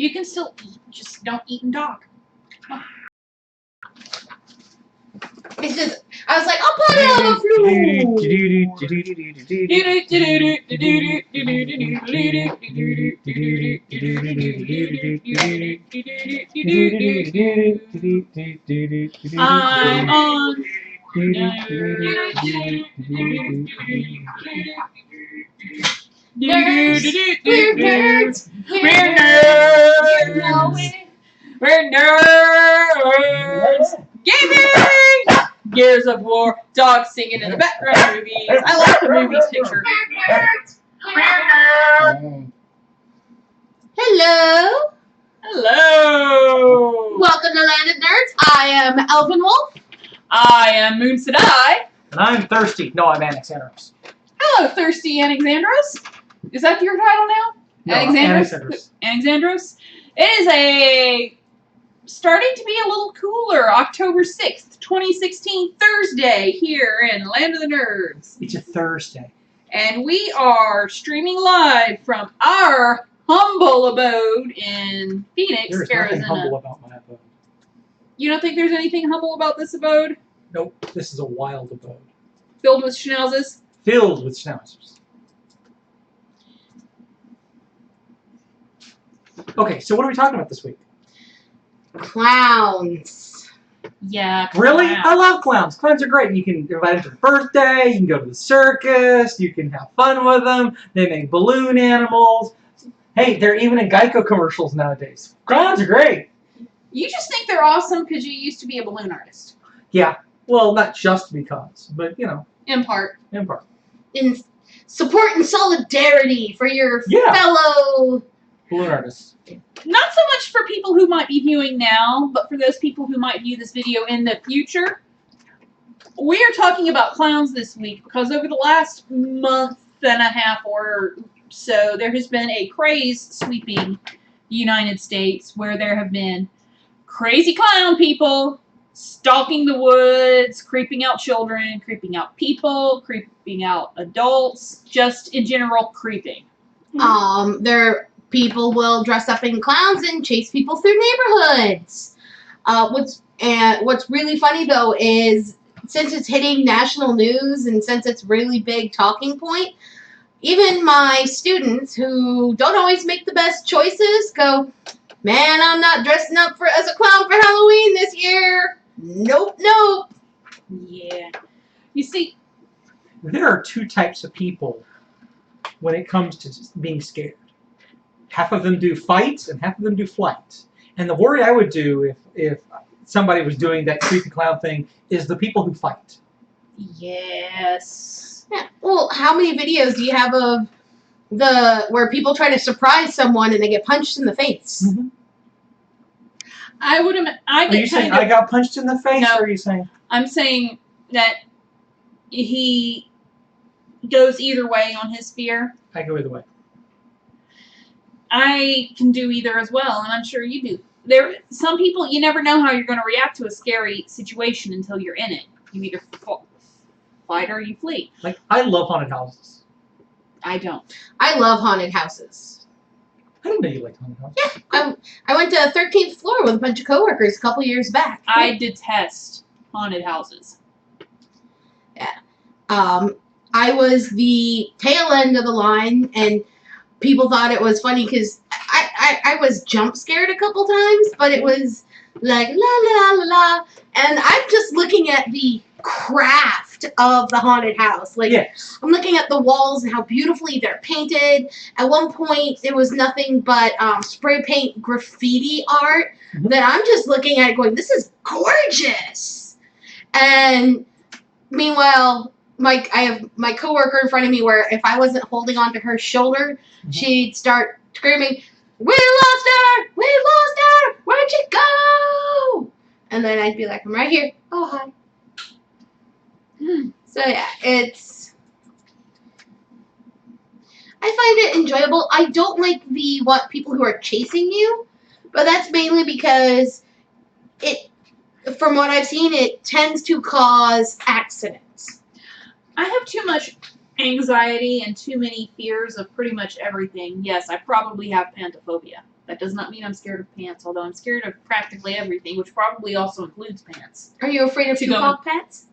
You can still eat, just don't eat and talk. It's just, I was like, I'll put it on the floor. I'm on. Nerds, we're nerds, We're nerds. You know it. We're nerds. Gaming. Gears of War. Dogs singing in the background movies. I like the movies picture. Hello. Hello. Welcome to Land of Nerds. I am Elvin Wolf. I am Moon Sedai. And I'm thirsty. No, I'm Anaxandros. Hello, Thirsty Anaxandros. Is that your title now? No, Anaxandros? Anaxandros? It is starting to be a little cooler. October 6th, 2016, Thursday, here in Land of the Nerds. It's a Thursday. And we are streaming live from our humble abode in Phoenix, There is Arizona. nothing humble about my abode. You don't think there's anything humble about this abode? Nope, this is a wild abode. Filled with schnauzes? Filled with schnauzers. Okay, so what are we talking about this week? Clowns. Yeah. Really? Wow. I love clowns. Clowns are great. You can invite them to your birthday, you can go to the circus, you can have fun with them. They make balloon animals. Hey, they're even in Geico commercials nowadays. Clowns are great. You just think they're awesome because you used to be a balloon artist. Yeah, well, not just because, but, you know, In part. in part. In support and solidarity for your Yeah. fellow. Balloon artists. Not so much for people who might be viewing now, but for those people who might view this video in the future. We are talking about clowns this week because over the last month and a half or so, there has been a craze sweeping the United States where there have been crazy clown people stalking the woods, creeping out children, creeping out people, creeping out adults, just in general creeping. People will dress up in clowns and chase people through neighborhoods. What's really funny though is since it's hitting national news and since it's really big talking point, even my students who don't always make the best choices go, man, I'm not dressing up as a clown for Halloween this year. Nope. Yeah. You see, There are two types of people when it comes to being scared. Half of them do fights and half of them do flight. And the worry I would do if somebody was doing that creepy clown thing is the people who fight. yes. Yeah. Well, how many videos do you have of where people try to surprise someone and they get punched in the face? Mm-hmm. I would. Are you saying I got punched in the face, No. or are you saying? I'm saying that he goes either way on his fear. I go either way. I can do either as well, and I'm sure you do. Some people, you never know how you're going to react to a scary situation until you're in it. You either fight or you flee. Like, I love haunted houses. I don't. I love haunted houses. I didn't know you liked haunted houses. Yeah, I went to 13th floor with a bunch of coworkers a couple years back. I detest haunted houses. I was the tail end of the line, and people thought it was funny because I was jump scared a couple times, but it was like la la la la, and I'm just looking at the craft of the haunted house. Like, yes. I'm looking at the walls and how beautifully they're painted. At one point, it was nothing but spray paint graffiti art that I'm just looking at going, this is gorgeous. And meanwhile, I have my coworker in front of me where if I wasn't holding onto her shoulder, she'd start screaming, "We lost her! We lost her! Where'd she go?" And then I'd be like, "I'm right here." Oh, hi. So yeah, I find it enjoyable. I don't like people who are chasing you, but that's mainly because from what I've seen, it tends to cause accidents. I have too much anxiety and too many fears of pretty much everything. Yes, I probably have pantophobia. That does not mean I'm scared of pants, although I'm scared of practically everything, which probably also includes pants. Are you afraid of To go- Tupac pants?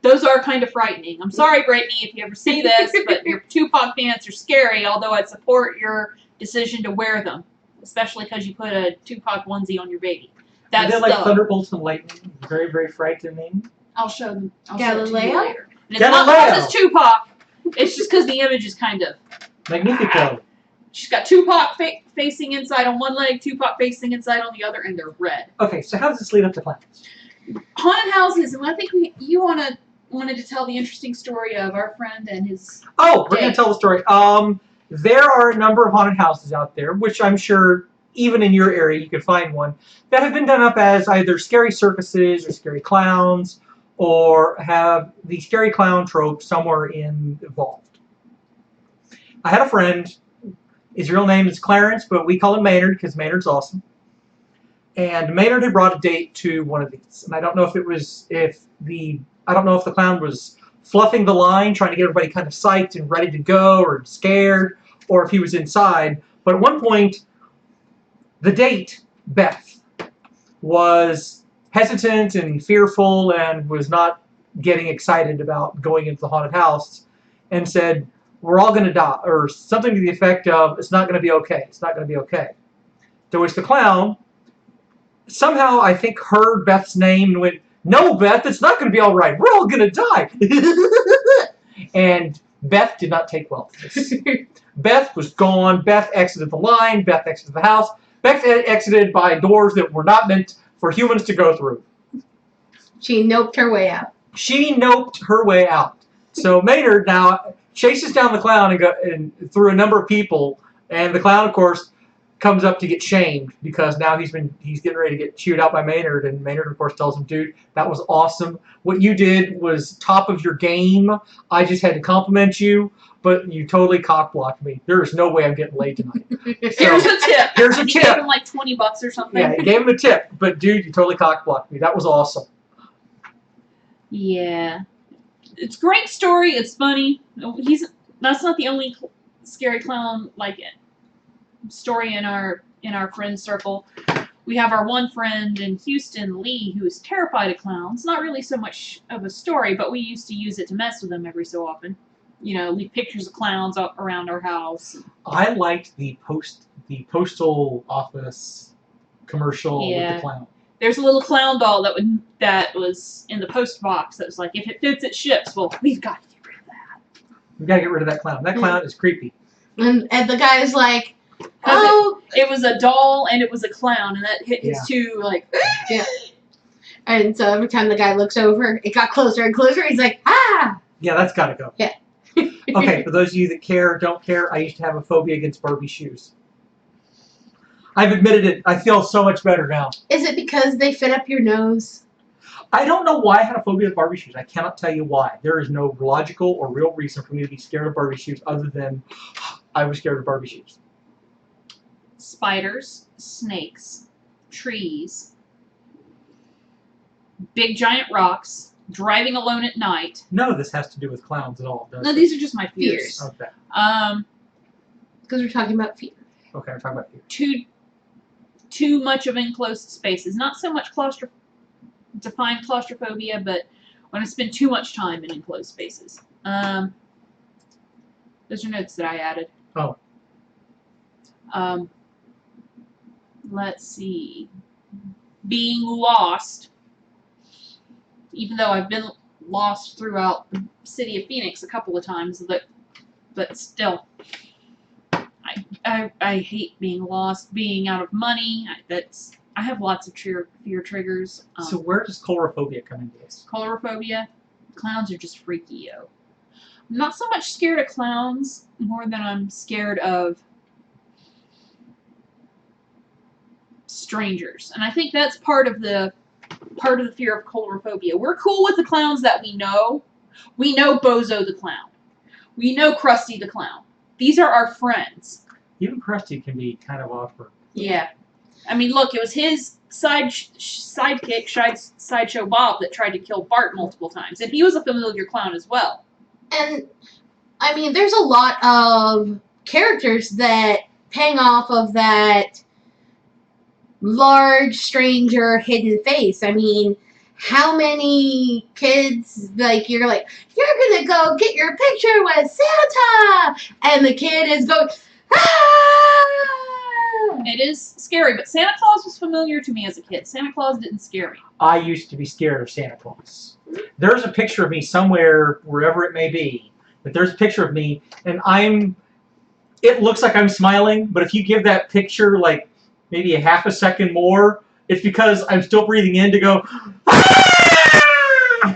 Those are kind of frightening. I'm sorry, Brittany, if you ever see this, but your Tupac pants are scary, although I support your decision to wear them, especially because you put a Tupac onesie on your baby. That's They're like thunderbolts and lightning. Very, very frightening. I'll show them. I'll show it to Galileo? you later. And it's not because it's Tupac. It's just because the image is kind of... Magnifico. She's got Tupac facing inside on one leg, Tupac facing inside on the other, and they're red. Okay, so how does this lead up to clowns? Haunted houses, and I think you wanted to tell the interesting story of our friend and his... Oh, we're going to tell the story. There are a number of haunted houses out there, which I'm sure even in your area you could find one, that have been done up as either scary circuses or scary clowns, or have the scary clown trope somewhere involved. I had a friend, his real name is Clarence, but we call him Maynard because Maynard's awesome. And Maynard had brought a date to one of these, and I don't know if the clown was fluffing the line, trying to get everybody kind of psyched and ready to go, or scared, or if he was inside. But at one point, the date, Beth, was hesitant and fearful and was not getting excited about going into the haunted house, and said, "We're all going to die," or something to the effect of, "It's not going to be okay. It's not going to be okay." To which the clown somehow, I think, heard Beth's name and went, "No, Beth, it's not going to be all right. We're all going to die." And Beth did not take well to this. Beth was gone. Beth exited the line. Beth exited the house. Beth exited by doors that were not meant for humans to go through. She noped her way out. She noped her way out. So Maynard now chases down the clown and through a number of people, and the clown, of course, comes up to get shamed because now he's getting ready to get chewed out by Maynard, and Maynard, of course, tells him, "Dude, that was awesome. What you did was top of your game. I just had to compliment you, but you totally cock-blocked me. There is no way I'm getting laid tonight." Here's a tip. Here's a He tip. gave him like $20 or something. Yeah, he gave him a tip, but dude, you totally cock-blocked me. That was awesome. Yeah. It's a great story. It's funny. That's not the only scary clown story in our friend circle. We have our one friend in Houston, Lee, who is terrified of clowns. Not really so much of a story, but we used to use it to mess with them every so often. You know, leave pictures of clowns around our house. I liked the postal office commercial with the clown. There's a little clown doll that was in the post box that was like, if it fits, it ships. Well, we've got to get rid of that. We've got to get rid of that clown. That clown is creepy. And the guy's like, "Oh." It was a doll and it was a clown, and that hit his two, Yeah. And so every time the guy looks over, it got closer and closer. He's like, "Ah." Yeah, that's got to go. Yeah. Okay, for those of you that care or don't care, I used to have a phobia against Barbie shoes. I've admitted it. I feel so much better now. Is it because they fit up your nose? I don't know why I had a phobia of Barbie shoes. I cannot tell you why. There is no logical or real reason for me to be scared of Barbie shoes other than I was scared of Barbie shoes. spiders, snakes, trees, big giant rocks, driving alone at night. None of this has to do with clowns at all, does No, it? these are just my fears. Okay. Because we're talking about fear. Okay, we're talking about fear. Too much of enclosed spaces. Not so much defined claustrophobia, but when I spend too much time in enclosed spaces. Those are notes that I added. Oh. Let's see. Being lost. Even though I've been lost throughout the city of Phoenix a couple of times, but still. I hate being lost, being out of money. I have lots of fear triggers. So where does coulrophobia come into this? Coulrophobia. Clowns are just freaky, yo. I'm not so much scared of clowns, more than I'm scared of strangers. And I think that's part of the fear of coulrophobia. We're cool with the clowns that we know. We know Bozo the Clown. We know Krusty the Clown. These are our friends. Even Krusty can be kind of awkward. Yeah. I mean, look, it was his sidekick, Sideshow Bob, that tried to kill Bart multiple times. And he was a familiar clown as well. And, I mean, there's a lot of characters that hang off of that large, stranger, hidden face. I mean, how many kids, like, you're gonna go get your picture with Santa! And the kid is going, ah! It is scary, but Santa Claus was familiar to me as a kid. Santa Claus didn't scare me. I used to be scared of Santa Claus. There's a picture of me somewhere, wherever it may be, but there's a picture of me, and it looks like I'm smiling, but if you give that picture, like, maybe a half a second more, it's because I'm still breathing in to go, ah!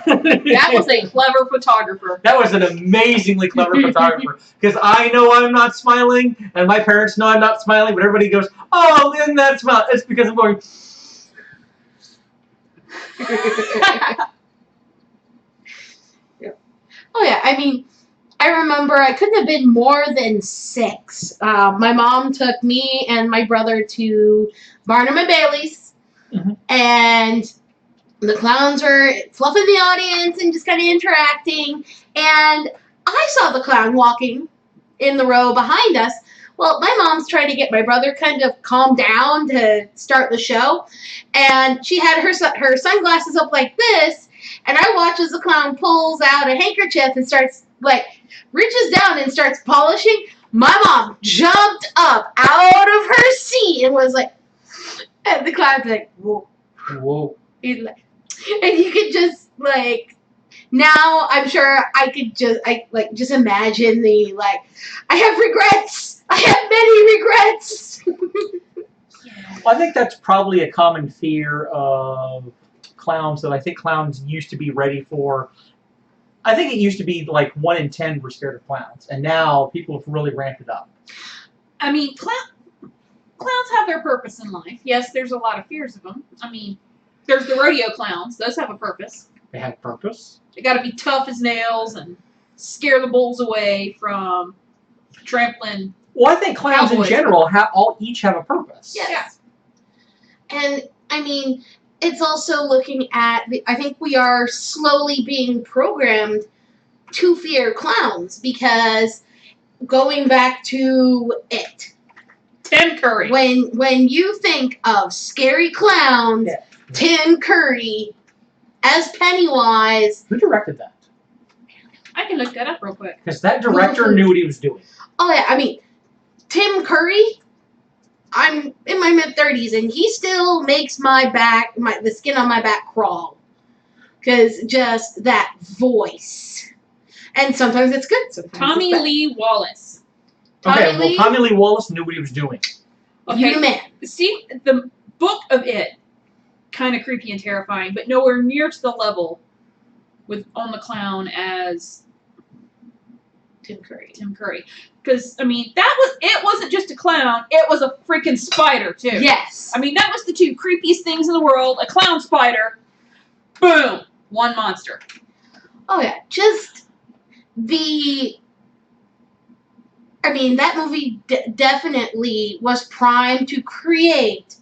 That was a clever photographer. That was an amazingly clever photographer. Because I know I'm not smiling, and my parents know I'm not smiling, but everybody goes, oh, then that's smile. It's because I'm going. Oh, yeah. I mean, I remember I couldn't have been more than 6. My mom took me and my brother to Barnum and Bailey's, and the clowns were fluffing the audience and just kind of interacting, and I saw the clown walking in the row behind us. Well, my mom's trying to get my brother kind of calmed down to start the show, and she had her sunglasses up like this, and I watch as the clown pulls out a handkerchief and starts, like, reaches down and starts polishing. My mom jumped up out of her seat and was like, and the clown's like, whoa. Whoa. He's like, and you could just, like, now I'm sure I could just imagine the, like, I have regrets. I have many regrets. Well, I think that's probably a common fear of clowns that I think clowns used to be ready for. I think it used to be like 1 in 10 were scared of clowns, and now people have really ramped it up. I mean, clowns have their purpose in life. Yes, there's a lot of fears of them. I mean, there's the rodeo clowns. Those have a purpose. They have purpose. They got to be tough as nails and scare the bulls away from trampling. Well, I think clowns Cowboys. in general each have a purpose. Yes. Yeah. And, I mean, it's also looking at, I think we are slowly being programmed to fear clowns, because going back to it, Tim Curry. when you think of scary clowns, Yeah. Tim Curry as Pennywise. Who directed that? I can look that up real quick. Because that director knew what he was doing. Oh, yeah, I mean, Tim Curry, I'm in my mid-30s, and he still makes the skin on my back crawl. Because just that voice. And sometimes it's good, sometimes Tommy it's bad. Lee Wallace. Tommy Lee Wallace knew what he was doing. You the man. See, the book of it, kind of creepy and terrifying, but nowhere near to the level on the clown as Tim Curry. Because, I mean, it wasn't just a clown, it was a freaking spider, too. Yes. I mean, that was the 2 creepiest things in the world. A clown spider. Boom. One monster. Oh, yeah. Just that movie definitely was primed to create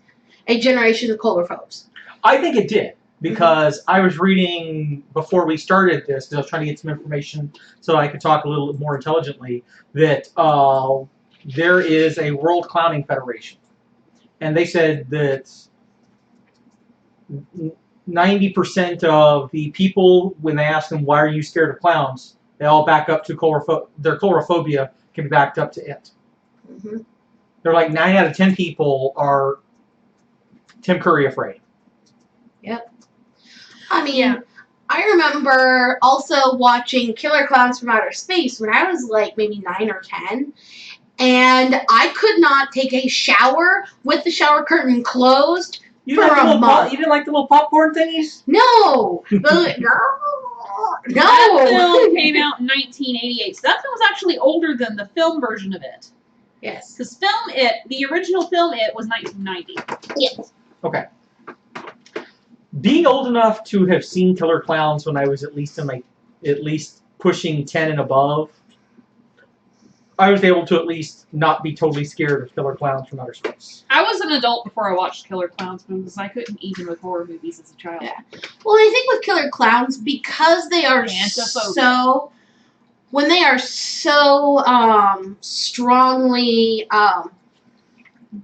a generation of coulrophobes. I think it did. Because I was reading before we started this, because I was trying to get some information so I could talk a little more intelligently, that there is a World Clowning Federation. And they said that 90% of the people, when they ask them, why are you scared of clowns, they all back up to their coulrophobia can be backed up to it. Mm-hmm. They're like 9 out of 10 people are Tim Curry afraid. Yep. I mean, I remember also watching Killer Clowns from Outer Space when I was like maybe 9 or 10. And I could not take a shower with the shower curtain closed You for a month. You didn't like the little popcorn thingies? No! That No! film came out in 1988, so that film was actually older than the film version of it. Yes. Because the original film It was 1990. Yes. Okay. Being old enough to have seen Killer Clowns when I was at least pushing 10 and above, I was able to at least not be totally scared of Killer Clowns from Outer Space. I was an adult before I watched Killer Clowns movies. I couldn't even with horror movies as a child. Yeah. Well, I think with Killer Clowns, because they are Antiphobia. when they are so strongly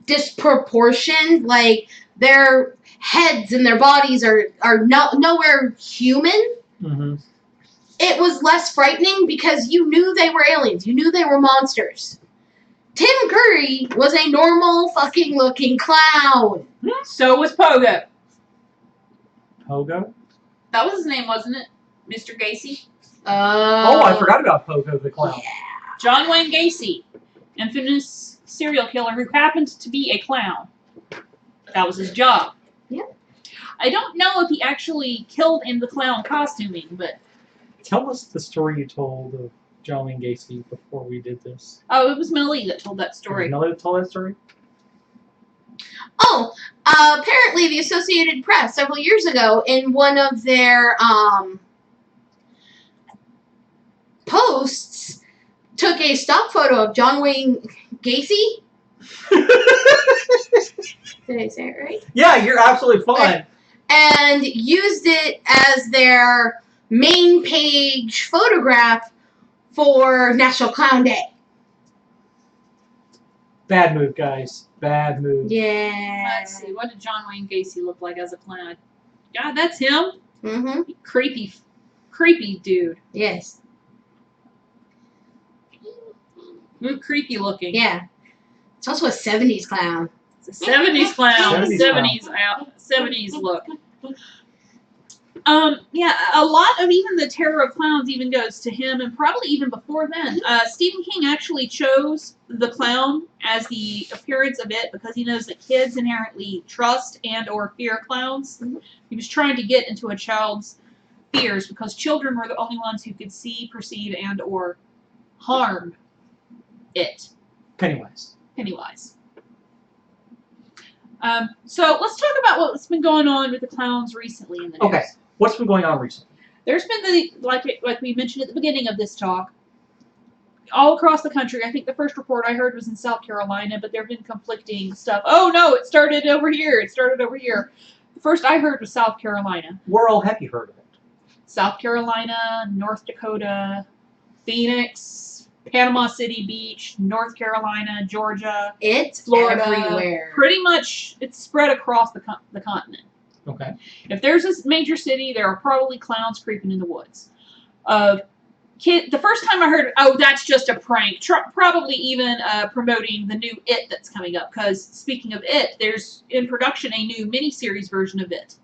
disproportioned, like their heads and their bodies are nowhere human, Mm-hmm. it was less frightening because you knew they were aliens. You knew they were monsters. Tim Curry was a normal fucking looking clown. So was Pogo. Pogo? That was his name, wasn't it? Mr. Gacy? Oh, I forgot about Pogo the clown. Yeah. John Wayne Gacy, infamous serial killer who happened to be a clown. That was his job. Yeah. I don't know if he actually killed in the clown costuming, but... Tell us the story you told of John Wayne Gacy before we did this. Oh, it was Millie that told that story. Melody told that story? Oh, apparently the Associated Press several years ago in one of their posts took a stock photo of John Wayne Gacy. Did I say it right? Yeah, you're absolutely fine. And used it as their main page photograph for National Clown Day. Bad move, guys. Bad move. Yeah. Let's see, what did John Wayne Gacy look like as a clown? God, that's him. Mm-hmm. Creepy dude. Yes. Creepy looking. Yeah. It's also a 70s clown. It's a 70s clown. 70s 70s look. Yeah, a lot of even the terror of clowns even goes to him, and probably even before then. Stephen King actually chose the clown as the appearance of it because he knows that kids inherently trust and or fear clowns. Mhm. He was trying to get into a child's fears because children were the only ones who could see, perceive, and or harm it. Pennywise. So let's talk about what's been going on with the clowns recently in the news. Okay. What's been going on recently? There's been like we mentioned at the beginning of this talk, all across the country. I think the first report I heard was in South Carolina, but there have been conflicting stuff. Oh no, it started over here. The first I heard was South Carolina. Where all have you heard of it? South Carolina, North Dakota, Phoenix, Panama City Beach, North Carolina, Georgia, It's Florida. everywhere. Pretty much, it's spread across the continent. Okay. If there's a major city, there are probably clowns creeping in the woods. The first time I heard, oh, that's just a prank. Probably even promoting the new It that's coming up. Because speaking of It, there's in production a new miniseries version of It.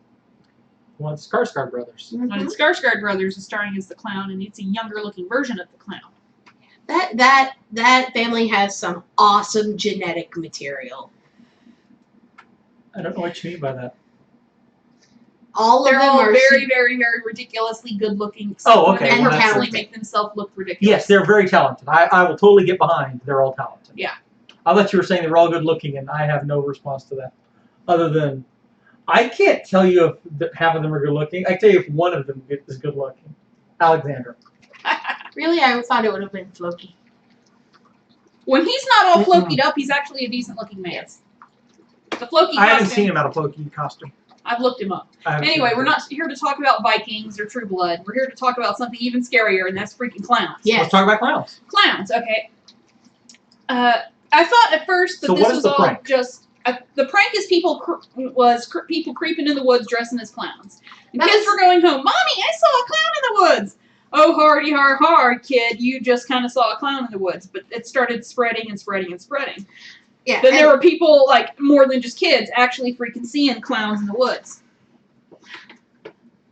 Well, it's Skarsgård brothers. Mhm. And Skarsgård brothers is starring as the clown, and it's a younger looking version of the clown. That family has some awesome genetic material. I don't know what you mean by that. All They're of them all are very, very, very ridiculously good looking. Oh, okay. well, They that's purposely perfect. make themselves look ridiculous. Yes, they're very talented. I will totally get behind. They're all talented. Yeah. I thought you were saying they're all good looking, and I have no response to that, other than I can't tell you if half of them are good looking. I can tell you if one of them is good looking. Alexander. Really, I thought it would have been Floki. When he's not all flokied up, he's actually a decent looking man. The Floki I haven't costume, seen him out of Floki costume. I've looked him up. I haven't Anyway, seen we're him. not here to talk about Vikings or True Blood. We're here to talk about something even scarier, and that's freaking clowns. Yes. Let's talk about clowns. Clowns, okay. I thought at first that So this what is was the all prank? just... the prank is people creeping in the woods dressing as clowns. And That kids was- were going home, Mommy, I saw a clown in the woods! Oh, hardy har har, kid, you just kind of saw a clown in the woods. But it started spreading and spreading and spreading. Yeah. Then there were people, like, more than just kids, actually freaking seeing clowns in the woods.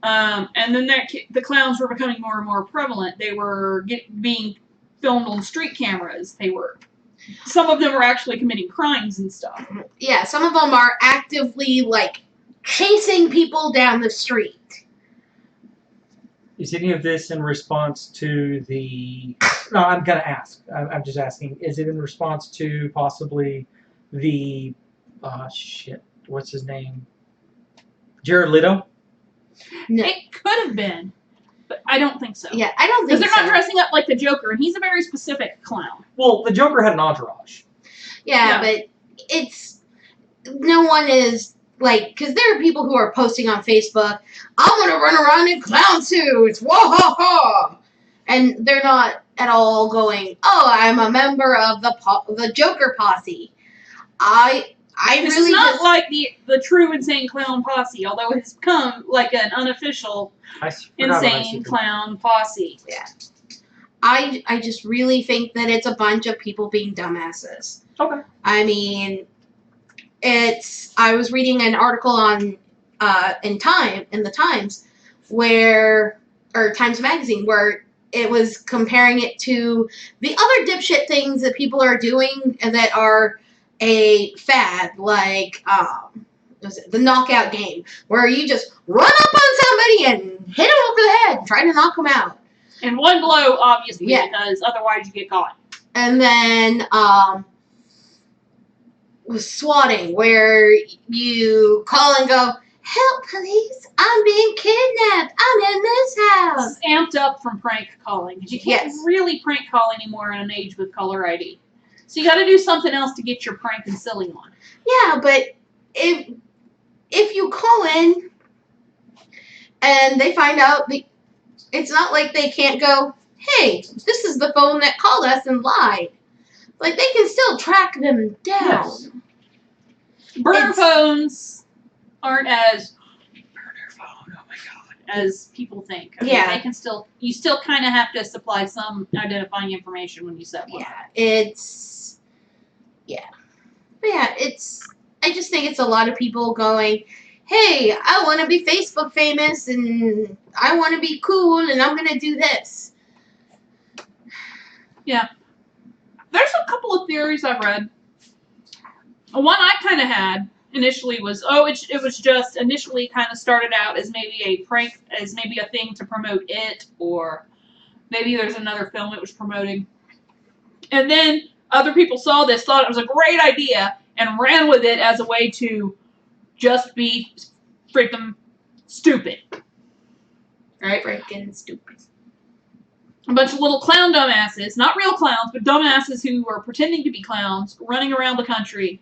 And then the clowns were becoming more and more prevalent. They were being filmed on street cameras. Some of them were actually committing crimes and stuff. Yeah, some of them are actively, like, chasing people down the street. Is any of this in response to the... No, I'm going to ask. I'm just asking. Is it in response to possibly the... what's his name? Jared Leto? No. It could have been, but I don't think so. Yeah, I don't Because think they're so. not dressing up like the Joker, and he's a very specific clown. Well, the Joker had an entourage. Yeah, but it's... No one is... Like, because there are people who are posting on Facebook, I'm going to run around in clown suits, wah-ha-ha! And they're not at all going, oh, I'm a member of the Joker posse. This is not like the true insane clown posse, although it has become like an unofficial insane clown posse. Yeah. I just really think that it's a bunch of people being dumbasses. Okay. I mean, I was reading an article on in the Times or Times Magazine where it was comparing it to the other dipshit things that people are doing that are a fad, like the knockout game, where you just run up on somebody and hit them over the head and try to knock them out. In one blow, obviously, because otherwise you get caught. And then with swatting, where you call and go, "Help, police! I'm being kidnapped. I'm in this house." It's amped up from prank calling, because you can't really prank call anymore in an age with caller ID. So you got to do something else to get your prank and silly on. Yeah, but if you call in and they find out, it's not like they can't go, "Hey, this is the phone that called us and lied." Like, they can still track them down. Yes. Burner phones aren't as as people think. I mean, they can still. You still kind of have to supply some identifying information when you set one. I just think it's a lot of people going, "Hey, I want to be Facebook famous and I want to be cool and I'm going to do this." Yeah. There's a couple of theories I've read. One I kind of had initially was, it was just initially kind of started out as maybe a prank, as maybe a thing to promote it, or maybe there's another film it was promoting. And then other people saw this, thought it was a great idea, and ran with it as a way to just be freaking stupid. Right? Freaking stupid. A bunch of little clown dumbasses, not real clowns, but dumbasses who are pretending to be clowns, running around the country.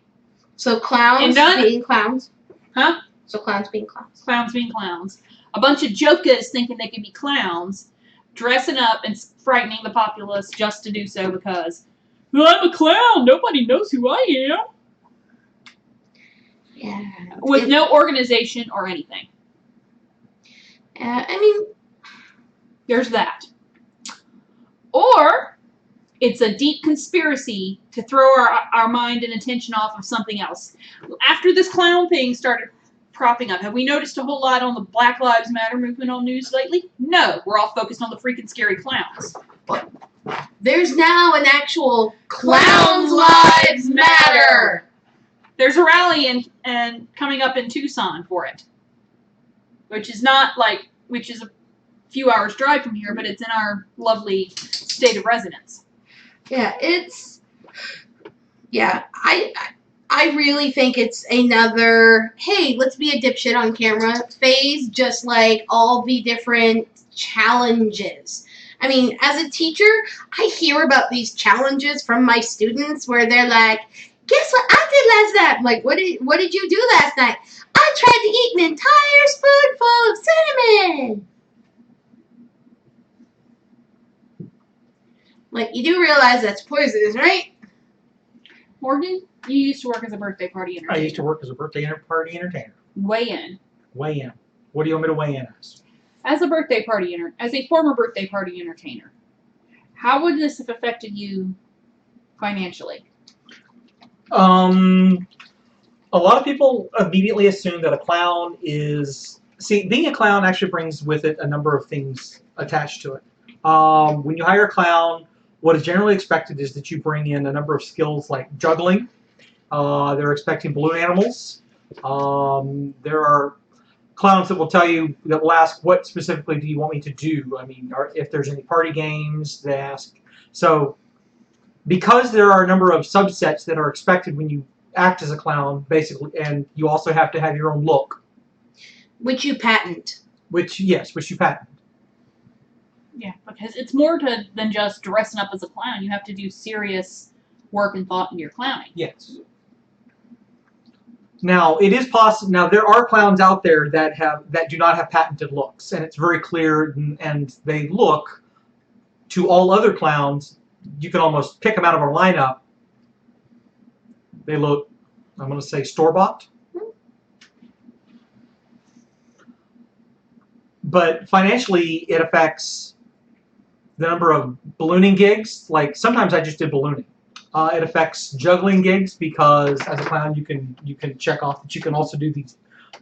So clowns being clowns? Huh? So clowns being clowns. Clowns being clowns. A bunch of jokers thinking they can be clowns, dressing up and frightening the populace just to do so because, I'm a clown, nobody knows who I am. Yeah. With no organization or anything. I mean, there's that. Or it's a deep conspiracy to throw our mind and attention off of something else. After this clown thing started propping up, have we noticed a whole lot on the Black Lives Matter movement on news lately? No, we're all focused on the freaking scary clowns. There's now an actual Clowns Lives Matter. There's a rally and coming up in Tucson for it, which is a few hours drive from here, but it's in our lovely state of residence. Yeah, I really think it's another, hey, let's be a dipshit on camera phase, just like all the different challenges. I mean, as a teacher, I hear about these challenges from my students where they're like, "Guess what I did last night?" I'm like, what did you do last night? "I tried to eat an entire spoonful of cinnamon." Like, you do realize that's poisonous, right? Morgan, you used to work as a birthday party entertainer. I used to work as a birthday party entertainer. Weigh in. Weigh in. What do you want me to weigh in as? As a former birthday party entertainer, how would this have affected you financially? A lot of people immediately assume that a clown is... See, being a clown actually brings with it a number of things attached to it. When you hire a clown, what is generally expected is that you bring in a number of skills like juggling. They're expecting balloon animals. There are clowns that will tell you, that will ask, what specifically do you want me to do? I mean, if there's any party games, they ask. So, because there are a number of subsets that are expected when you act as a clown, basically, and you also have to have your own look. Which you patent. Which you patent. Yeah, because it's more than just dressing up as a clown. You have to do serious work and thought in your clowning. Yes. Now, it is possible. Now, there are clowns out there that do not have patented looks, and it's very clear, and they look to all other clowns. You can almost pick them out of a lineup. They look I'm going to say store-bought. But financially, it affects the number of ballooning gigs. Like sometimes I just did ballooning. It affects juggling gigs because as a clown you can check off that you can also do these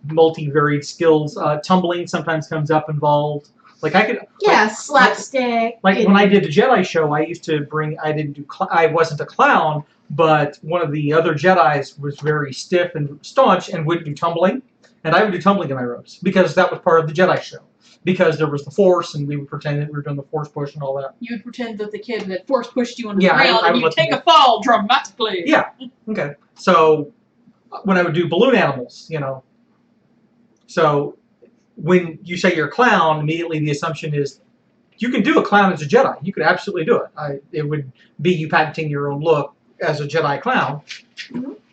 multi-varied skills. Tumbling sometimes comes up involved. Like I could slapstick. Like when I did the Jedi show, I used to bring. I wasn't a clown, but one of the other Jedis was very stiff and staunch and wouldn't do tumbling, and I would do tumbling in my robes because that was part of the Jedi show. Because there was the Force, and we would pretend that we were doing the Force push and all that. You would pretend that the kid had Force pushed you on the Yeah, ground, I and would you take a fall dramatically. Yeah. Okay. So when I would do balloon animals, you know. So when you say you're a clown, immediately the assumption is you can do a clown as a Jedi. You could absolutely do it. It would be you patenting your own look as a Jedi clown,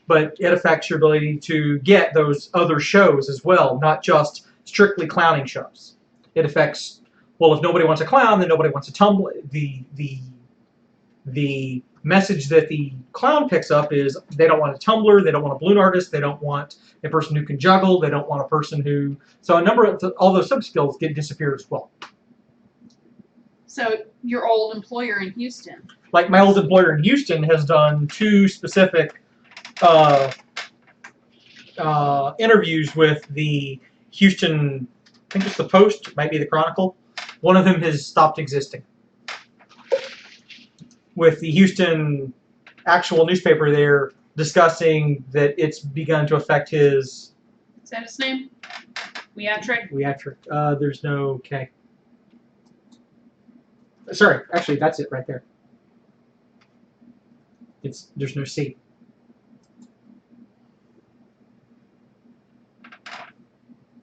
but it affects your ability to get those other shows as well, not just strictly clowning shows. It affects, well, if nobody wants a clown, then nobody wants a tumble. The message that the clown picks up is they don't want a tumbler, they don't want a balloon artist, they don't want a person who can juggle, they don't want a person who... So a number of all those sub-skills get disappeared as well. So your old employer in Houston. Like my old employer in Houston has done 2 specific interviews with the Houston, I think it's the Post, it might be the Chronicle. One of them has stopped existing. With the Houston actual newspaper there discussing that it's begun to affect his... Is that his name? Weatrick. There's no K. Sorry, actually, that's it right there. There's no C.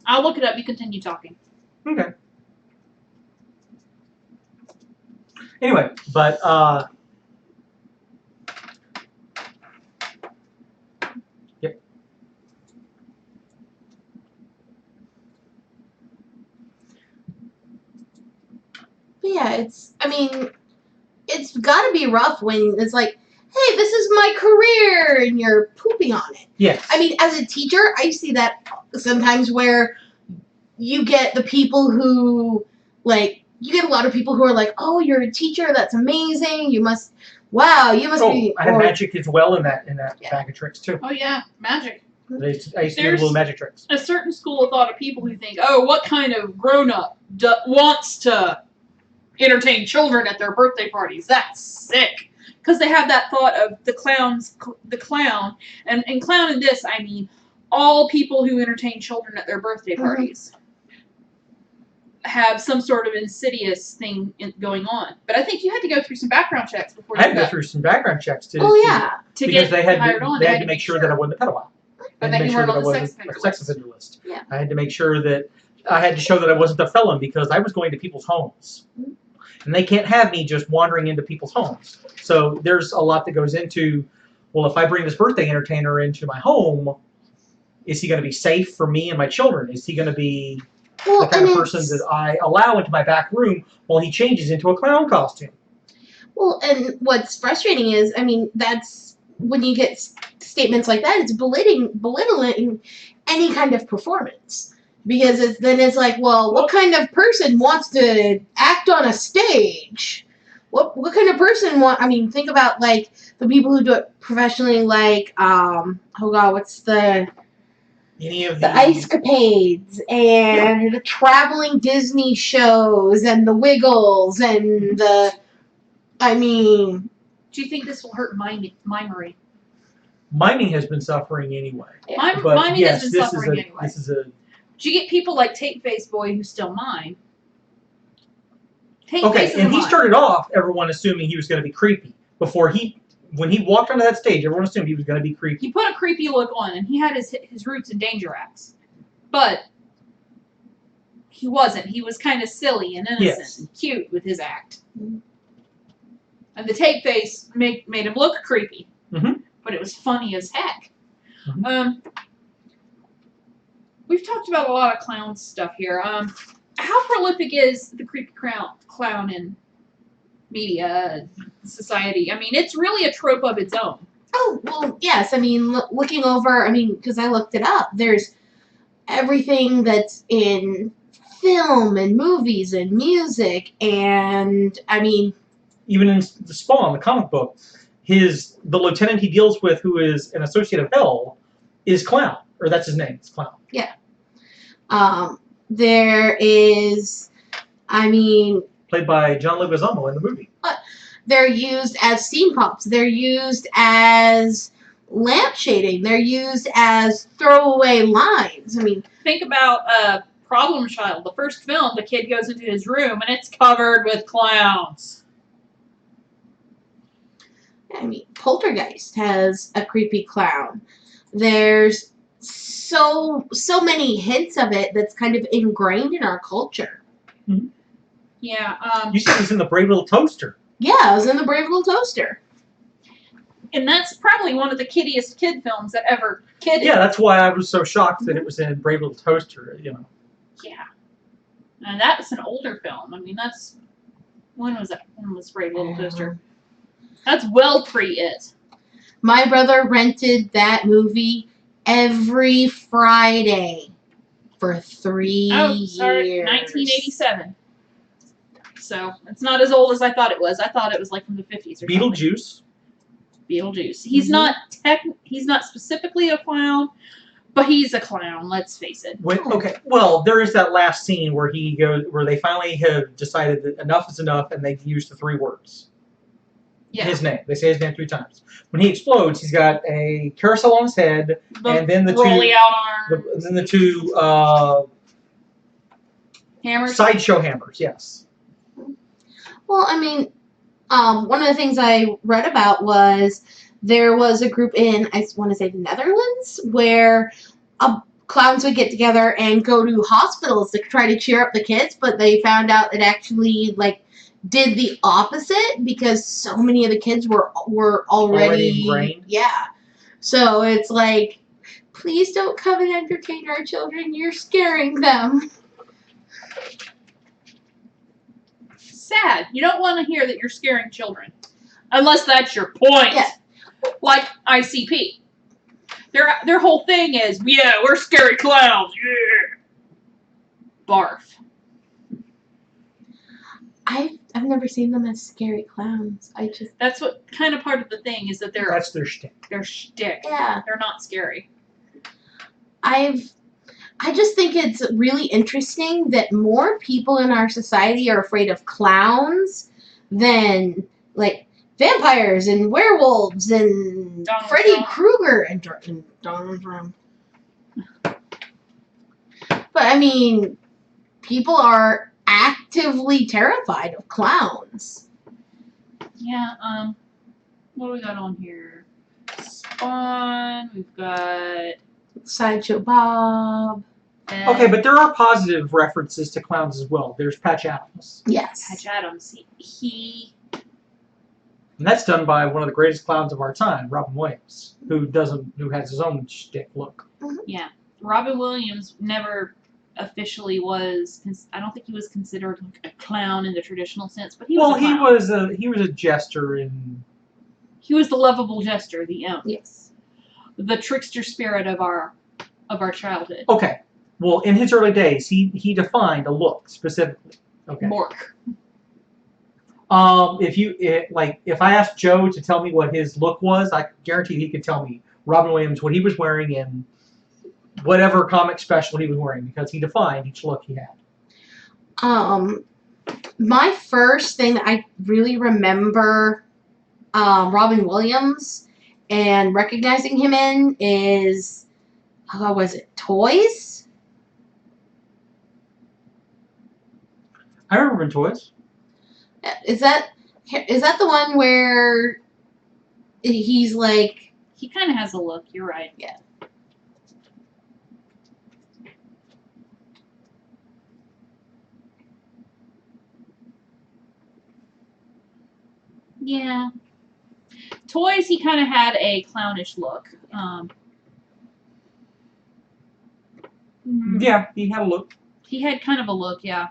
I'll look it up. You continue talking. Okay. Anyway, but yep. But yeah, it's got to be rough when it's like, hey, this is my career, and you're pooping on it. Yes. I mean, as a teacher, I see that sometimes where you get the people who, like, you get a lot of people who are like, oh, you're a teacher, that's amazing, you must be... I had magic as well in that bag of tricks, too. Oh, yeah. Magic. I used to do little magic tricks. A certain school of thought of people who think, oh, what kind of grown-up wants to entertain children at their birthday parties? That's sick. Because they have that thought of the clown, and clown in this, I mean, all people who entertain children at their birthday parties have some sort of insidious thing going on. But I think you had to go through some background checks before you I had to go through some background checks to because they had to make sure that I wasn't a pedophile. And then you weren't on the sex offender list. Yeah. I had to make sure that I had to show that I wasn't a felon because I was going to people's homes. And they can't have me just wandering into people's homes. So there's a lot that goes into, well, if I bring this birthday entertainer into my home, is he going to be safe for me and my children? Is he going to be the kind of person that I allow into my back room while he changes into a clown costume? Well, and what's frustrating is, I mean, that's when you get statements like that, it's belittling any kind of performance. Because then it's like, well, what kind of person wants to act on a stage? What kind of person I mean, think about, like, the people who do it professionally, like, oh god, what's the Ice Capades and the traveling Disney shows and the Wiggles and I mean... Do you think this will hurt mimery? Miming has been suffering anyway. Yeah. Miming has been suffering anyway. This is a... Do you get people like Tape Face Boy who still mime? Okay, and he started off everyone assuming he was going to be creepy. When he walked onto that stage, everyone assumed he was going to be creepy. He put a creepy look on, and he had his roots in Danger Acts. But he wasn't. He was kind of silly and innocent and cute with his act. And the Tape Face made him look creepy. But it was funny as heck. We've talked about a lot of clown stuff here. How prolific is the creepy clown in media, society? I mean, it's really a trope of its own. Oh, well, yes. I mean, looking over, because I looked it up, there's everything that's in film and movies and music, and, Even in the Spawn, the comic book, the lieutenant he deals with, who is an associate of Hell, is Clown, or that's his name. It's Clown. there is, Played by John Leguizamo in the movie. they're used as steam pumps. They're used as lamp shading. They're used as throwaway lines. Think about Problem Child. The first film, the kid goes into his room and it's covered with clowns. Poltergeist has a creepy clown. There's so many hints of it that's kind of ingrained in our culture. Mm-hmm. Yeah. You said it was in the Brave Little Toaster. Yeah, it was in the Brave Little Toaster. And that's probably one of the kiddiest kid films that ever kidded. Yeah, that's why I was so shocked that it was in Brave Little Toaster. Yeah. And that was an older film. When was that? When was Brave Little Toaster? That's well pre-it. My brother rented that movie every Friday for 3 years. 1987. So it's not as old as I thought it was. I thought it was like from the 50s or Beetlejuice. Beetlejuice. He's not specifically a clown, but he's a clown. Let's face it. Okay. Well, there is that last scene where they finally have decided that enough is enough, and they use the 3 words. Yeah. His name. They say his name 3 times. When he explodes, he's got a carousel on his head, and then the rolly out arms. the 2 hammers. Sideshow hammers. Yes. Well, one of the things I read about was there was a group in, I want to say, the Netherlands, where clowns would get together and go to hospitals to try to cheer up the kids, but they found out it actually, did the opposite because so many of the kids were already ingrained. Yeah. So it's like, please don't come and entertain our children. You're scaring them. Sad. You don't want to hear that you're scaring children. Unless that's your point. Yeah. Like ICP. Their whole thing is, yeah, we're scary clowns. Yeah. Barf. I've never seen them as scary clowns. That's what kind of part of the thing is that That's their shtick. Their shtick. Yeah. They're not scary. I just think it's really interesting that more people in our society are afraid of clowns than vampires and werewolves and Donald Freddy Trump. Krueger and Donald Trump. But people are actively terrified of clowns. Yeah, what do we got on here? Spawn, we've got Sideshow Bob. Okay, but there are positive references to clowns as well. There's Patch Adams. Yes. Patch Adams. And that's done by one of the greatest clowns of our time, Robin Williams, who has his own shtick look. Yeah. Robin Williams never officially was. I don't think he was considered a clown in the traditional sense, but he was. He was a jester and. He was the lovable jester, the imp. Yes. The trickster spirit of our childhood. Okay. Well, in his early days, he defined a look specifically. Okay. Mork. If I asked Joe to tell me what his look was, I guarantee he could tell me Robin Williams what he was wearing in whatever comic special he was wearing because he defined each look he had. My first thing that I really remember Robin Williams and recognizing him in is, was it Toys? I remember in Toys. Is that the one where he's like... He kind of has a look, you're right. Yeah. Yeah. Toys, he kind of had a clownish look. Yeah, he had a look. He had kind of a look, yeah.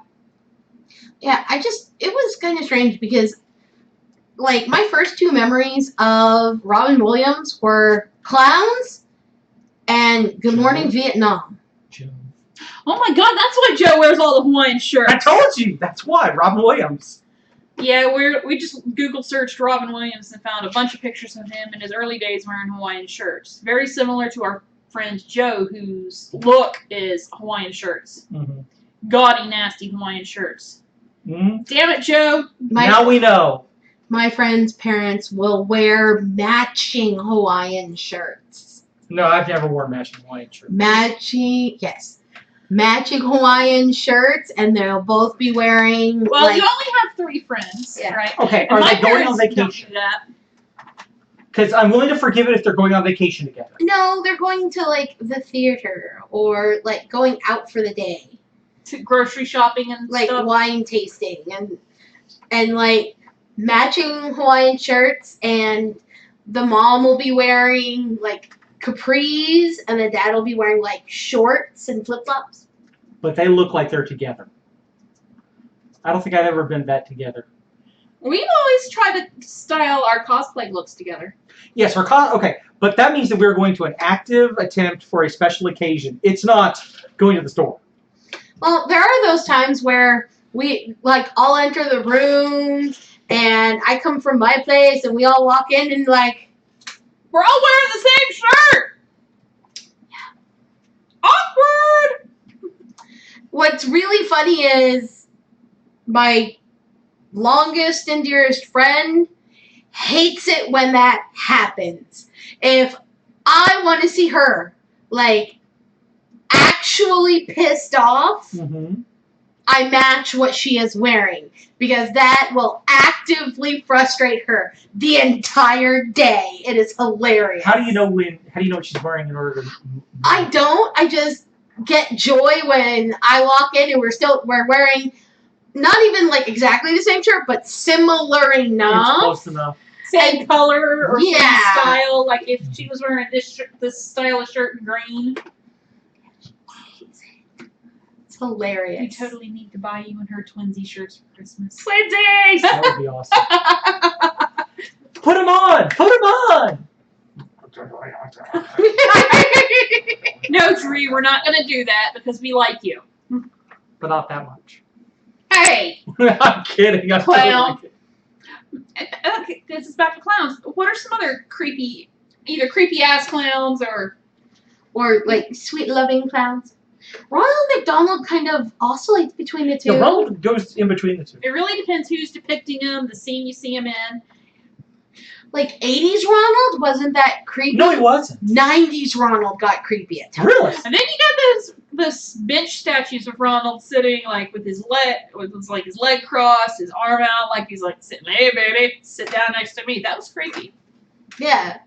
Yeah, it was kind of strange because, like my first two memories of Robin Williams were clowns and Good Morning Vietnam. Joe. Oh my God, that's why Joe wears all the Hawaiian shirts. I told you. That's why. Robin Williams. Yeah, we just Google searched Robin Williams and found a bunch of pictures of him in his early days wearing Hawaiian shirts. Very similar to our friend Joe, whose look is Hawaiian shirts. Mm-hmm. Gaudy, nasty Hawaiian shirts. Mm-hmm. Damn it, Joe. Now we know. My friends' parents will wear matching Hawaiian shirts. No, I've never worn matching Hawaiian shirts. Matching Hawaiian shirts, and they'll both be wearing. Well, like, you only have 3 friends, Yeah. right? Okay, And are my they going on parents don't vacation? do that. Because I'm willing to forgive it if they're going on vacation together. no, they're going to like the theater or like going out for the day, To grocery shopping and like stuff. wine tasting and like matching Hawaiian shirts, and the mom will be wearing like capris, and the dad will be wearing like shorts and flip flops. But they look like they're together. I don't think I've ever been that together. We always try to style our cosplay looks together. Yes, okay, but that means that we're going to an active attempt for a special occasion. It's not going to the store. Well, there are those times where we like all enter the room, and I come from my place, and we all walk in and like. We're all wearing the same shirt! Yeah. Awkward! What's really funny is my longest and dearest friend hates it when that happens. If I want to see her, like, actually pissed off, Mm-hmm. I match what she is wearing, because that will actively frustrate her the entire day. It is hilarious. How do you know what she's wearing in order to? I don't. I just get joy when I walk in and we're wearing not even like exactly the same shirt, but similar It's enough. close enough. Same color or same Yeah. style. Like if she was wearing this style of shirt in green. It's hilarious. We totally need to buy you and her twinsy shirts for Christmas. Twinsies! That would be awesome. Put them on. Put them on. No, Dree, we're not going to do that because we like you. But not that much. Hey! I'm kidding. I'm Clown. totally Okay, this is back to clowns. What are some other either creepy ass clowns or Or like sweet loving clowns. Ronald McDonald kind of oscillates between the two. Yeah, Ronald goes in between the two. it really depends who's depicting him, the scene you see him in. Like 80s Ronald wasn't that creepy. No, he wasn't. 90s Ronald got creepy at times. Really? And then you got this bench statues of Ronald sitting like with his leg crossed, his arm out, like he's like sitting, hey baby, sit down next to me. That was creepy. Yeah.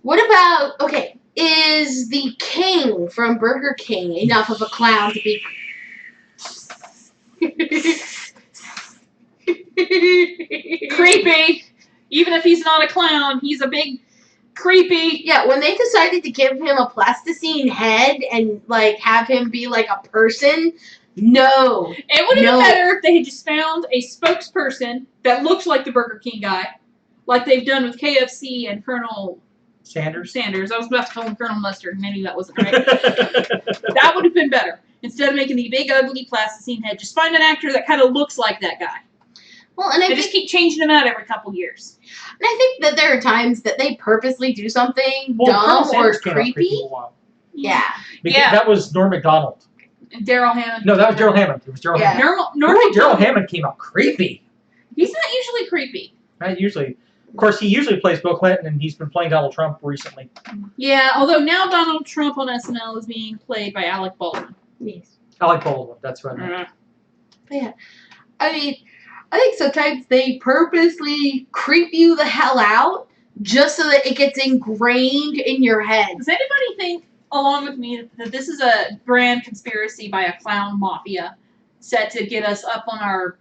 What about, okay, is the king from Burger King enough of a clown to be... Creepy. Even if he's not a clown, he's a big creepy. Yeah, when they decided to give him a plasticine head and, like, have him be, like, a person, no. It would have No. been better if they had just found a spokesperson that looked like the Burger King guy, like they've done with KFC and Colonel Sanders. I was about to call him Colonel Mustard, and maybe that wasn't right. That would have been better. Instead of making the big, ugly plasticine head, just find an actor that kind of looks like that guy. Well, and I They just think, keep changing him out every couple years. and I think that there are times that they purposely do something Well, Colonel dumb or Sanders came out creepy. a while. Yeah. Because Yeah. that was Norm Macdonald. And Daryl Hammond. No, that was Daryl Hammond. It was Daryl Yeah. Hammond. Norm Daryl Macdonald. Hammond came out creepy. He's not usually creepy. Not usually. Of course, he usually plays Bill Clinton, and he's been playing Donald Trump recently. Yeah, although now Donald Trump on SNL is being played by Alec Baldwin. Yes. I like Baldwin. That's what I meant. Yeah. I mean, I think sometimes they purposely creep you the hell out just so that it gets ingrained in your head. Does anybody think, along with me, that this is a grand conspiracy by a clown mafia set to get us up on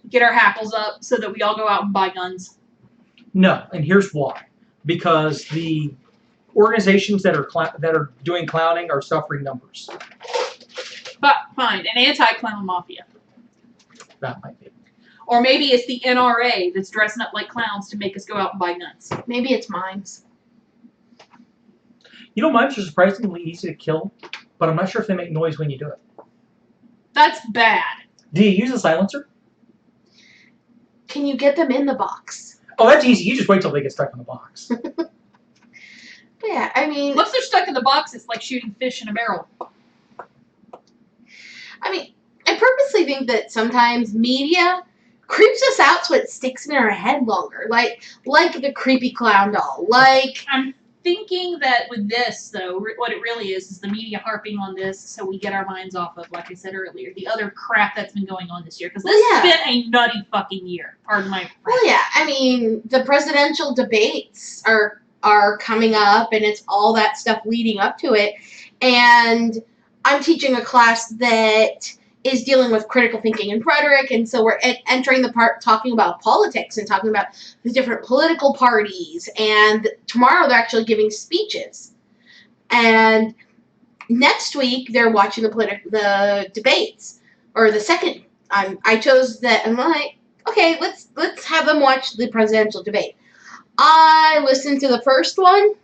get our hackles up so that we all go out and buy guns? No, and here's why. Because the organizations that are doing clowning are suffering numbers. But fine, an anti-clown mafia. That might be. Or maybe it's the NRA that's dressing up like clowns to make us go out and buy guns. Maybe it's mimes. You know, mimes are surprisingly easy to kill, but I'm not sure if they make noise when you do it. That's bad. Do you use a silencer? Can you get them in the box? Oh, that's easy. You just wait till they get stuck in the box. But yeah, I mean... Once they're stuck in the box, it's like shooting fish in a barrel. I mean, I purposely think that sometimes media creeps us out so it sticks in our head longer. Like the creepy clown doll. Like... I'm thinking that with this, though, what it really is the media harping on this so we get our minds off of, like I said earlier, the other crap that's been going on this year. Because this has been a nutty fucking year. Pardon my French. Well, yeah, I mean, the presidential debates are coming up, and it's all that stuff leading up to it. And I'm teaching a class that is dealing with critical thinking and rhetoric, and so we're entering the part talking about politics and talking about the different political parties, and tomorrow they're actually giving speeches. And next week they're watching the debates, or the second. I chose that. I'm like, okay, let's have them watch the presidential debate. I listened to the first one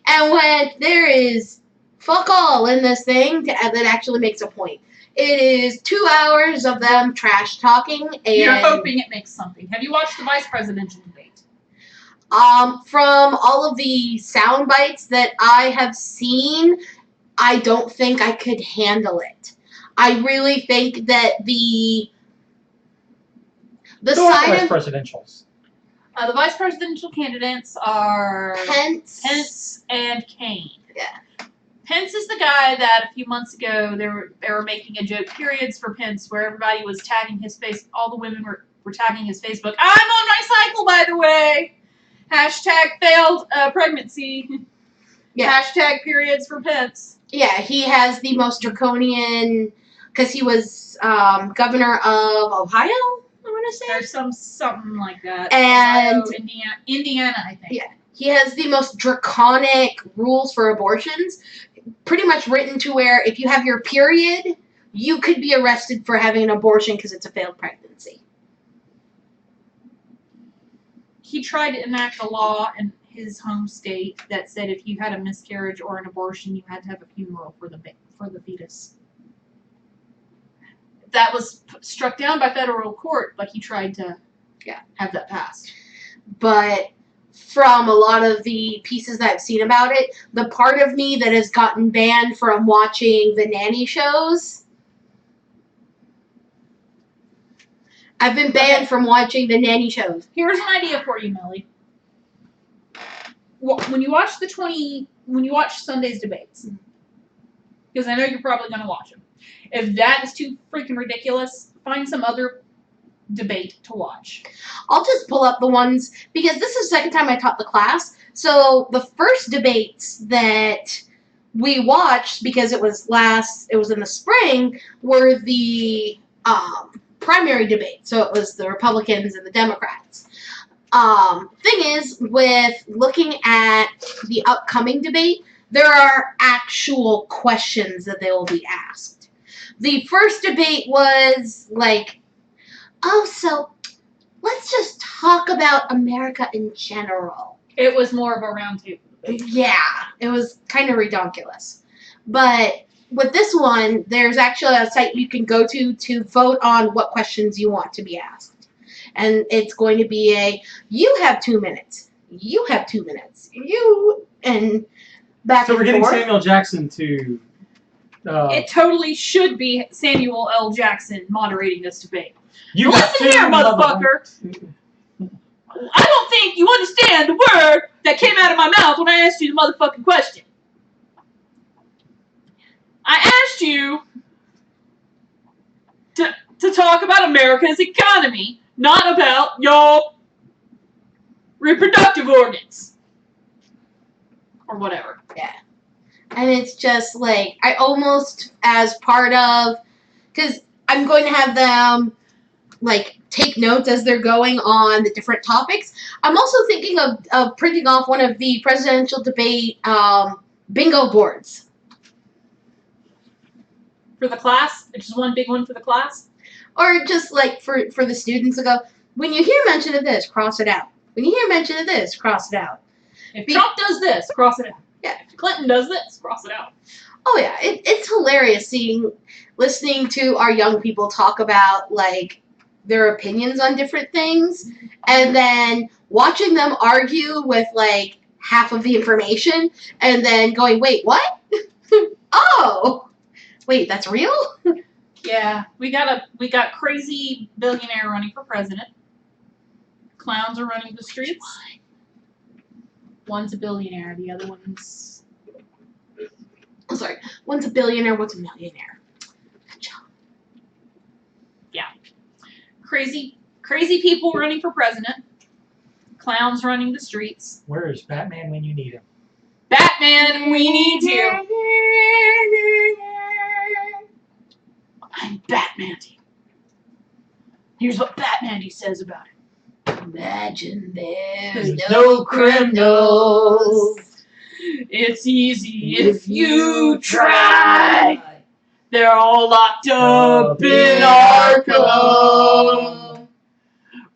and went, there is fuck all in this thing that actually makes a point. It is 2 hours of them trash talking, and you're hoping it makes something. Have you watched the vice presidential debate? From all of the sound bites that I have seen, I don't think I could handle it. I really think that the side vice of presidentials. The vice presidential candidates are Pence and Kane. Yeah. Pence is the guy that a few months ago they were making a joke, periods for Pence, where everybody was tagging his face. All the women were tagging his Facebook. I'm on my cycle, by the way. Hashtag failed pregnancy. Yeah. Hashtag periods for Pence. Yeah, he has the most draconian, because he was governor of Ohio, I want to say. There's something like that. And Ohio, Indiana, I think. Yeah. He has the most draconic rules for abortions, pretty much written to where if you have your period, you could be arrested for having an abortion because it's a failed pregnancy. He tried to enact a law in his home state that said if you had a miscarriage or an abortion, you had to have a funeral for the fetus. That was struck down by federal court, but he tried to have that passed. But from a lot of the pieces that I've seen about it, the part of me that has gotten banned from watching the nanny shows, I've been banned from watching the nanny shows. Here's an idea for you, Melly. When you watch Sunday's debates, because I know you're probably going to watch them, if that is too freaking ridiculous, find some other debate to watch. I'll just pull up the ones, because this is the second time I taught the class. So the first debates that we watched, because it was in the spring, were the primary debate. So it was the Republicans and the Democrats. Thing is, with looking at the upcoming debate, there are actual questions that they will be asked. The first debate was like, oh, so let's just talk about America in general. It was more of a round table. Yeah, it was kind of redonkulous. But with this one, there's actually a site you can go to vote on what questions you want to be asked. And it's going to be you have 2 minutes. You have 2 minutes. And back and forth. So we're getting Samuel Jackson to... it totally should be Samuel L. Jackson moderating this debate. You listen here, motherfucker. I don't think you understand the word that came out of my mouth when I asked you the motherfucking question. I asked you to talk about America's economy, not about your reproductive organs. Or whatever. Yeah. And it's just like, I almost, as part of, because I'm going to have them, like, take notes as they're going on the different topics. I'm also thinking of printing off one of the presidential debate bingo boards. For the class? It's just one big one for the class? Or just like for the students to go, when you hear mention of this, cross it out. When you hear mention of this, cross it out. If Trump does this, cross it out. Yeah. If Clinton does this, cross it out. Oh yeah, it's hilarious listening to our young people talk about like their opinions on different things, and then watching them argue with like half of the information, and then going, wait, what? Oh, wait, that's real? Yeah, we got crazy billionaire running for president. Clowns are running the streets. One's a billionaire, the other one's... Oh, sorry, one's a billionaire, one's a millionaire. Good job. Yeah. Crazy people running for president. Clowns running the streets. Where is Batman when you need him? Batman, we need you. I'm Batmandy. Here's what Batmandy says about it. Imagine there's There's no criminals. It's easy if you try. They're all locked up in Arkham,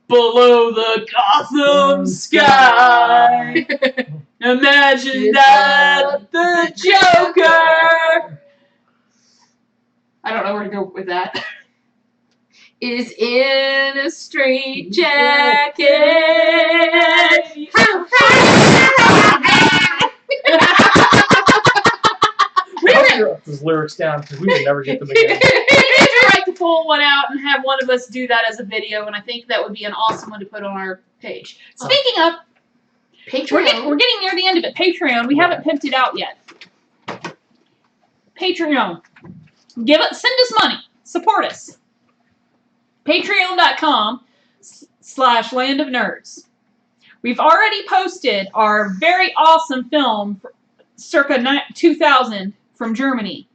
below the Gotham sky. Imagine that the Joker. I don't know where to go with that. Is in a straight jacket. Those lyrics down because we will never get them again. We need to write to pull one out and have one of us do that as a video, and I think that would be an awesome one to put on our page. Speaking of, Patreon. we're getting near the end of it. Patreon, we haven't pimped it out yet. Patreon, send us money, support us. Patreon.com/landofnerds. We've already posted our very awesome film, circa 2000, from Germany,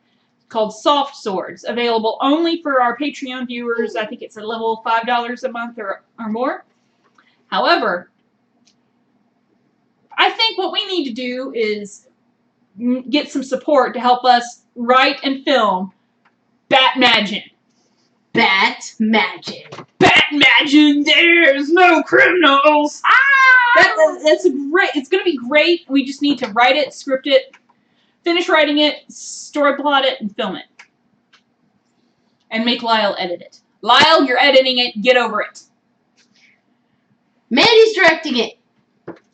called Soft Swords, available only for our Patreon viewers. I think it's a level $5 a month or more. However, I think what we need to do is get some support to help us write and film Batmagin. Batmagin, there's no criminals. That's great. It's going to be great. We just need to write it, script it, finish writing it, story plot it, and film it. And make Lyle edit it. Lyle, you're editing it. Get over it. Mandy's directing it.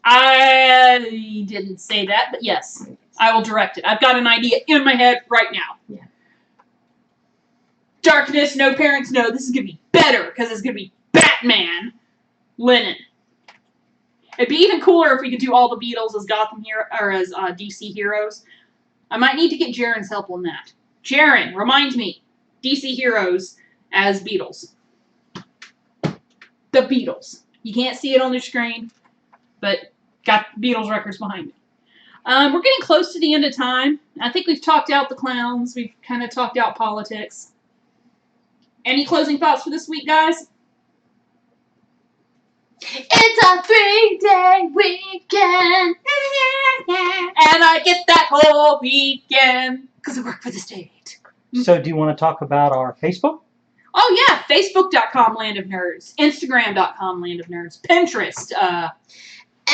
I didn't say that, but yes, I will direct it. I've got an idea in my head right now. Yeah. Darkness, no parents know. This is going to be better because it's going to be Batman linen. It'd be even cooler if we could do all the Beatles as Gotham hero or as DC heroes. I might need to get Jaren's help on that. Jaren, remind me. DC heroes as Beatles. The Beatles. You can't see it on the screen, but got Beatles records behind me. We're getting close to the end of time. I think we've talked out the clowns. We've kind of talked out politics. Any closing thoughts for this week, guys? It's a 3-day weekend. And I get that whole weekend because I work for the state. So do you want to talk about our Facebook? Oh, yeah. Facebook.com Land of Nerds. Instagram.com Land of Nerds. Pinterest.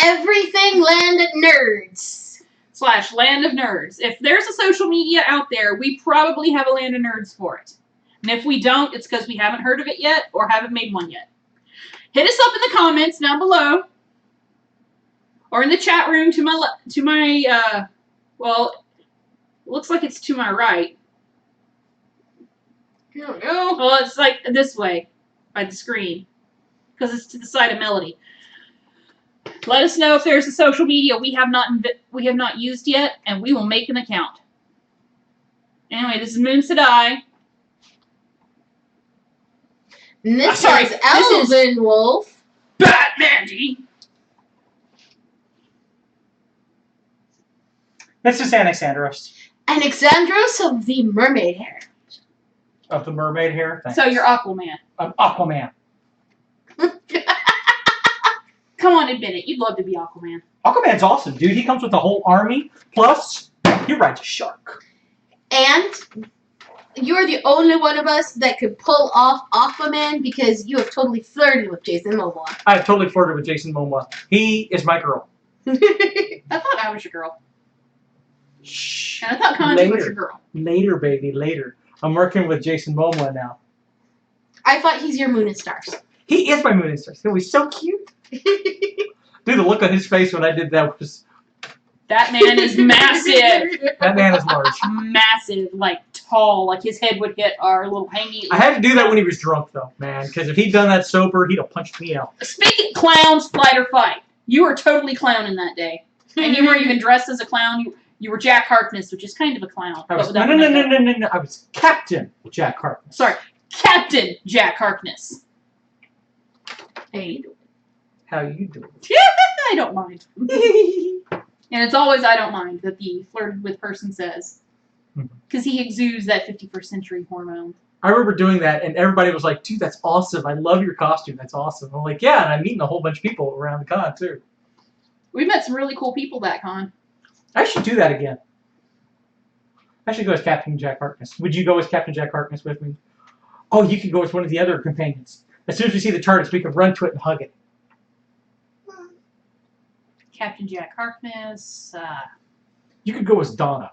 Everything Land of Nerds. / Land of Nerds. If there's a social media out there, we probably have a Land of Nerds for it. And if we don't, it's because we haven't heard of it yet or haven't made one yet. Hit us up in the comments down below. Or in the chat room to my well, it looks like it's to my right. I don't know. Well, it's like this way by the screen because it's to the side of Melody. Let us know if there's a social media we have not used yet, and we will make an account. Anyway, this is Moon Sadai. And this Sorry, is Elven Wolf. Batmandy. This is Alexandros. And Alexandros of the Mermaid Hair. Of the mermaid hair. Thanks. So you're Aquaman. I'm Aquaman. Come on, admit it. You'd love to be Aquaman. Aquaman's awesome, dude. He comes with a whole army. Plus, he rides a shark. And you're the only one of us that could pull off Aquaman because you have totally flirted with Jason Momoa. I have totally flirted with Jason Momoa. He is my girl. I thought I was your girl. Shh. And I thought Kanji was your girl. Later, baby, later. I'm working with Jason Momoa now. I thought he's your Moon and Stars. He is my Moon and Stars. He's so cute. Dude, the look on his face when I did that was... That man is massive. That man is large. Massive, like tall, like his head would hit our little hangy. I had to do that when he was drunk, though, man, because if he'd done that sober, he'd have punched me out. Speaking clowns, flight or fight. You were totally clowning that day. And you weren't even dressed as a clown. You were Jack Harkness, which is kind of a clown. I was, but no. without makeup. I was Captain Jack Harkness. Sorry, Captain Jack Harkness. Hey. How you doing? I don't mind. And it's always I don't mind that the flirted with person says. Because he exudes that 51st century hormone. I remember doing that, and everybody was like, dude, that's awesome. I love your costume. That's awesome. I'm like, yeah, and I'm meeting a whole bunch of people around the con, too. We met some really cool people that con. I should do that again. I should go as Captain Jack Harkness. Would you go as Captain Jack Harkness with me? Oh, you could go as one of the other companions. As soon as we see the TARDIS, we could run to it and hug it. Captain Jack Harkness. You could go as Donna.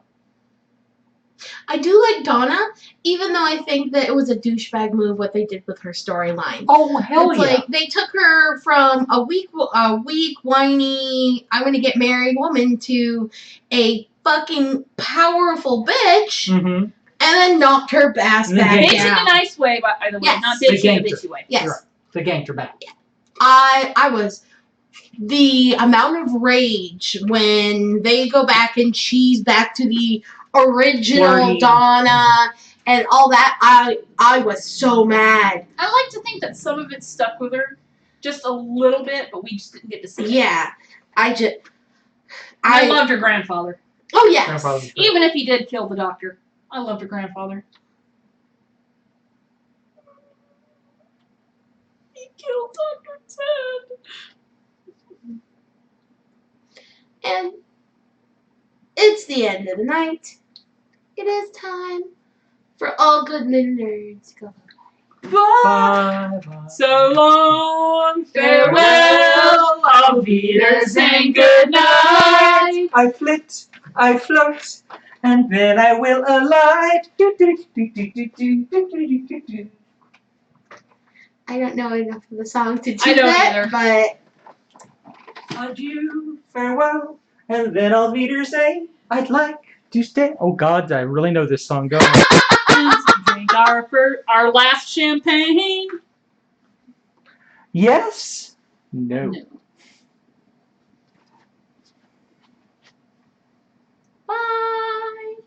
I do like Donna, even though I think that it was a douchebag move what they did with her storyline. Oh, hell It's yeah. like they took her from a weak, whiny, I'm gonna get married woman to a fucking powerful bitch, Mm-hmm. and then knocked her ass And then back Bitch in down. a nice way, by the way. Yes. Not They bitch in a ganked her. bitchy way. Yes. You're right. They ganked her back. I was the amount of rage when they go back and cheese back to the original Flirty. Donna and all that. I was so mad. I like to think that some of it stuck with her. Just a little bit, but we just didn't get to see it. Yeah, I loved her grandfather. Oh yes. Grandfather's back. Even if he did kill the doctor. I loved her grandfather. He killed Dr. Ted. And it's the end of the night. It is time for all good nerds to go. Bye. Bye. So long, farewell, auf Wiedersehen, good night. I flit, I float, and then I will alight. I don't know enough of the song to do I don't that, either. but Adieu, farewell, and then I'll Wiedersehen. I'd like to stay. Oh God, I really know this song. Go. Drink our last champagne. Yes? No. bye.